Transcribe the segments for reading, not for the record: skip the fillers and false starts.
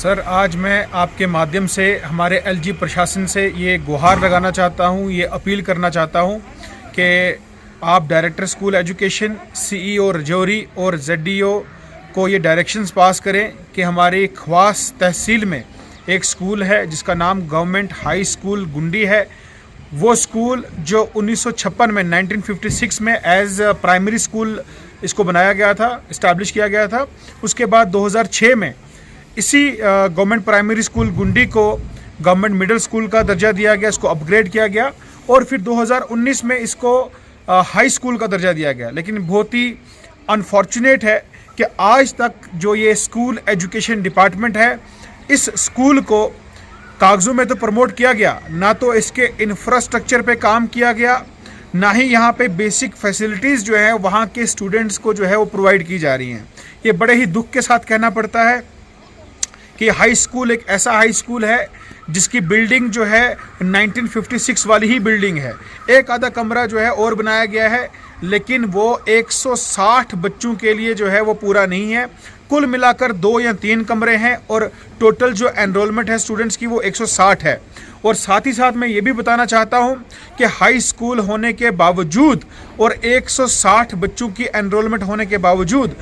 Sir, आज मैं आपके माध्यम से हमारे एलजी प्रशासन से ये गुहार लगाना चाहता हूँ, ये अपील करना चाहता हूँ कि आप director school education, CEO Rajouri और जेडीओ को ये डायरेक्शंस पास करें कि हमारी ख्वास तहसील में एक स्कूल है जिसका नाम गवर्नमेंट हाई स्कूल गुंडी है। वो स्कूल जो 1956 में 1956 में एज प्राइमरी स्कूल इसको बनाया गया था, इस्टेब्लिश किया गया था। उसके बाद 2006 में इसी गवर्नमेंट प्राइमरी स्कूल गुंडी को गवर्नमेंट मिडिल स्कूल का दर्जा दिया गया, इसको अपग्रेड किया गया और फिर 2019 में इसको हाई स्कूल का दर्जा दिया गया। लेकिन बहुत ही अनफॉर्चुनेट है कि आज तक जो ये स्कूल एजुकेशन डिपार्टमेंट है, इस स्कूल को कागज़ों में तो प्रमोट किया गया, ना तो इसके इंफ्रास्ट्रक्चर पे काम किया गया, ना ही यहाँ पे बेसिक फैसिलिटीज़ जो है वहाँ के स्टूडेंट्स को जो है वो प्रोवाइड की जा रही हैं। ये बड़े ही दुख के साथ कहना पड़ता है कि हाई स्कूल एक ऐसा हाई स्कूल है जिसकी बिल्डिंग जो है 1956 वाली ही बिल्डिंग है। एक आधा कमरा जो है और बनाया गया है, लेकिन वो 160 बच्चों के लिए जो है वो पूरा नहीं है। कुल मिलाकर 2 या 3 कमरे हैं और टोटल जो एनरोलमेंट है स्टूडेंट्स की वो 160 है। और साथ ही साथ मैं ये भी बताना चाहता हूँ कि हाई स्कूल होने के बावजूद और 160 बच्चों की एनरोलमेंट होने के बावजूद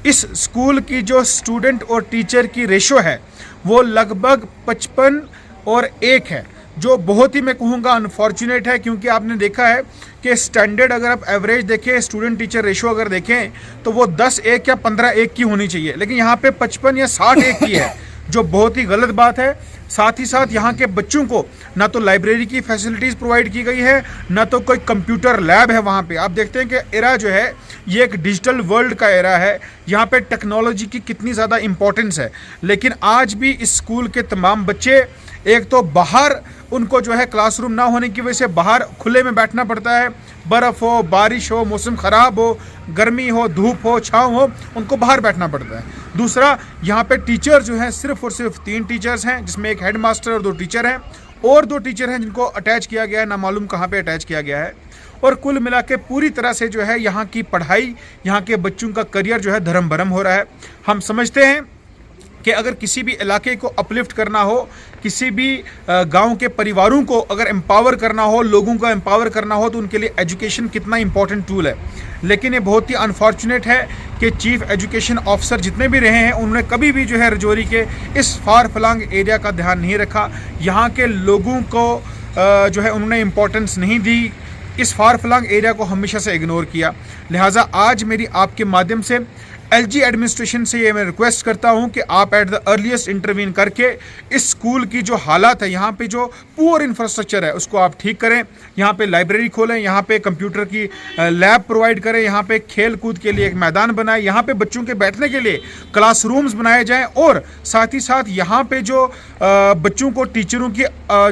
इस स्कूल की जो स्टूडेंट और टीचर की रेशो है वो लगभग 55 और 1 है, जो बहुत ही मैं कहूँगा अनफॉर्चुनेट है। क्योंकि आपने देखा है कि स्टैंडर्ड अगर आप एवरेज देखें, स्टूडेंट टीचर रेशो अगर देखें तो वो 10:1 या 15:1 की होनी चाहिए, लेकिन यहाँ पे 55 या 60:1 की है, जो बहुत ही गलत बात है। साथ ही साथ यहाँ के बच्चों को ना तो लाइब्रेरी की फैसिलिटीज़ प्रोवाइड की गई है, ना तो कोई कंप्यूटर लैब है वहाँ पे। आप देखते हैं कि एरा जो है ये एक डिजिटल वर्ल्ड का एरा है, यहाँ पे टेक्नोलॉजी की कितनी ज़्यादा इम्पोर्टेंस है। लेकिन आज भी इस स्कूल के तमाम बच्चे एक तो बाहर उनको जो है क्लासरूम ना होने की वजह से बाहर खुले में बैठना पड़ता है, बर्फ़ हो, बारिश हो, मौसम ख़राब हो, गर्मी हो, धूप हो, छाँव हो, उनको बाहर बैठना पड़ता है। दूसरा, यहाँ पे टीचर जो हैं सिर्फ और सिर्फ 3 टीचर्स हैं, जिसमें एक हेड मास्टर और 2 टीचर हैं, और 2 टीचर हैं जिनको अटैच किया गया है, ना मालूम कहाँ पे अटैच किया गया है। और कुल मिला के पूरी तरह से जो है यहाँ की पढ़ाई, यहाँ के बच्चों का करियर जो है धर्म भरम हो रहा है। हम समझते हैं कि अगर किसी भी इलाके को अपलिफ्ट करना हो, किसी भी गांव के परिवारों को अगर एम्पावर करना हो, लोगों को एम्पावर करना हो, तो उनके लिए एजुकेशन कितना इंपॉर्टेंट टूल है। लेकिन ये बहुत ही अनफॉर्चुनेट है कि चीफ एजुकेशन ऑफिसर जितने भी रहे हैं उन्होंने कभी भी जो है रजौरी के इस फार फलांग एरिया का ध्यान नहीं रखा। यहाँ के लोगों को जो है उन्होंने इम्पोर्टेंस नहीं दी, इस फार फलांग एरिया को हमेशा से इग्नोर किया। लिहाजा आज मेरी आपके माध्यम से एलजी एडमिनिस्ट्रेशन से ये मैं रिक्वेस्ट करता हूँ कि आप एट द अर्लीस्ट इंटरवीन करके इस स्कूल की जो हालात है, यहाँ पे जो पुअर इंफ्रास्ट्रक्चर है उसको आप ठीक करें। यहाँ पे लाइब्रेरी खोलें, यहाँ पे कंप्यूटर की लैब प्रोवाइड करें, यहाँ पे खेल कूद के लिए एक मैदान बनाएं, यहाँ पे बच्चों के बैठने के लिए क्लासरूम्स बनाए जाएँ, और साथ ही साथ यहाँ पे जो बच्चों को टीचरों की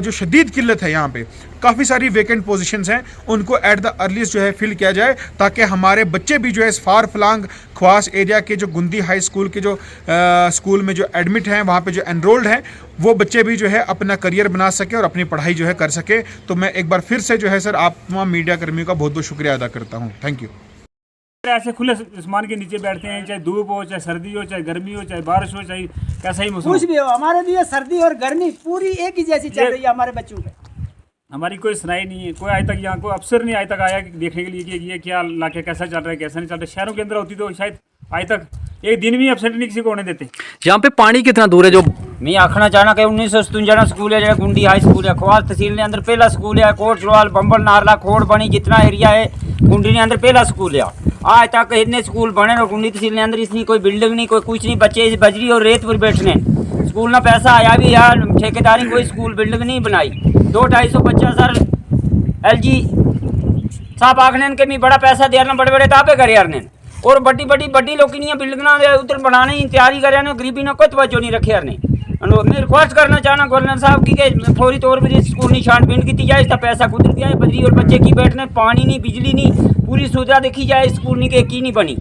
जो शदीद किल्लत है, यहाँ पे काफ़ी सारी वेकेंट पोजीशंस हैं, उनको एट द अर्लीस्ट जो है फिल किया जाए, ताकि हमारे बच्चे भी जो है इस फार फलांग ख्वास एरिया के जो गुंदी हाई स्कूल के जो स्कूल में जो एडमिट हैं, वहाँ पे जो एनरोल्ड हैं, वो बच्चे भी जो है अपना करियर बना सके और अपनी पढ़ाई जो है कर सके। तो मैं एक बार फिर से जो है सर आप तमाम मीडिया कर्मियों का बहुत बहुत शुक्रिया अदा करता हूँ। Thank you. ऐसे खुले आसमान के नीचे बैठते हैं, चाहे धूप हो, चाहे सर्दी हो, चाहे गर्मी हो, चाहे बारिश हो, चाहे कैसा ही मौसम कुछ भी हो, हमारे लिए सर्दी और गर्मी पूरी एक ही जैसी चल रही है हमारे बच्चों पे। हमारी कोई सुनाई नहीं है, कोई आज तक यहाँ कोई अफसर नहीं आज तक आया कि देखने के लिए कि ये क्या इलाके कैसा चल रहा है, कैसा नहीं चल रहा है। शहरों के अंदर होती तो शायद आज तक एक दिन भी अफसर नहीं किसी को होने देते। यहाँ पे पानी कितना दूर है? जो मैं आखना चाहना कि 1957 स्कूल है, गुंडी हाई स्कूल है, ख्वास तहसील ने अंदर पहला स्कूल है, कोट चलवाल, बंबल, नारला, खोड़ बनी जितना एरिया है गुंडी ने अंदर पहला स्कूल है। आज तक इतने स्कूल बने और गुंडी तहसील ने अंदर इसनी कोई बिल्डिंग नहीं, कोई कुछ नहीं, बच्चे इस बजरी और रेत पर बैठने। स्कूल ना पैसा आया भी यार, ठेकेदारी कोई स्कूल बिल्डिंग नहीं बनाई। 2-250 बच्चा सर एलजी साहब आखने के भी बड़ा पैसा दे रहे, बड़े बड़े दावे करे यार, और बड़ी बड़ी लोग बिल्डिंग उधर बनाने की तैयारी कर रहे हैं, गरीबी ने कोई तवज्जो नहीं रखे यार ने। मैं रिक्वेस्ट करना चाहना गवर्नर साहब की फौरी तौर पर स्कूल की छानबीन की जाए, इसका पैसा कुदरत दिया है, बजरी और बच्चे की बैठने, पानी नहीं, बिजली नहीं, पूरी सुविधा देखी जाए, स्कूल नहीं की नहीं बनी।